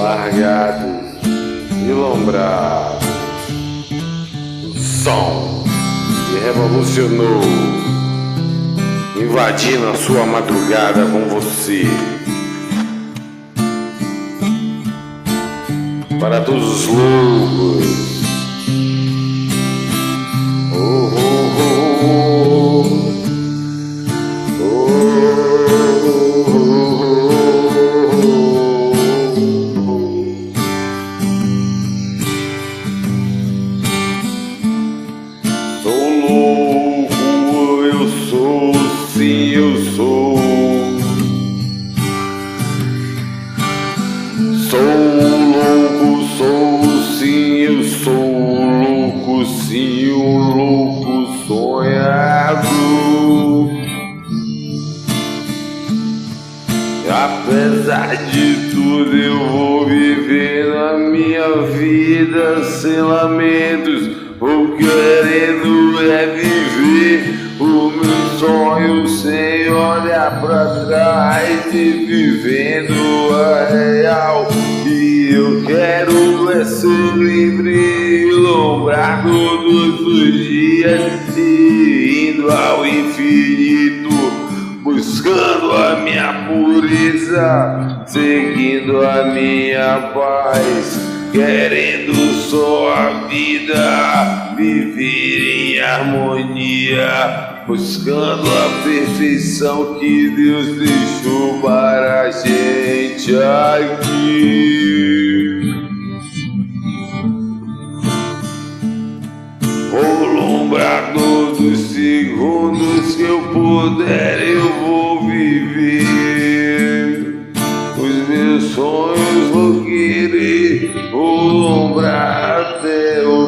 largados e lombrados. O som que revolucionou, invadindo a sua madrugada com você. Para todos os loucos. Sou louco, eu sou, sim, eu sou. Sou louco, sou, sim, eu sou louco, sim, um louco sonhado. Apesar de tudo, eu vou viver a minha vida sem lamentos. O que querendo é viver o meu sonho sem olhar pra trás e vivendo a real. E eu quero é ser livre, lembrar todos os dias e indo ao infinito, buscando a minha pureza, seguindo a minha paz, querendo só a vida, viver em harmonia, buscando a perfeição que Deus deixou para a gente aqui. Vou lembrar todos os segundos que eu puder, eu vou viver os meus sonhos, vou querer, vou lembrar até o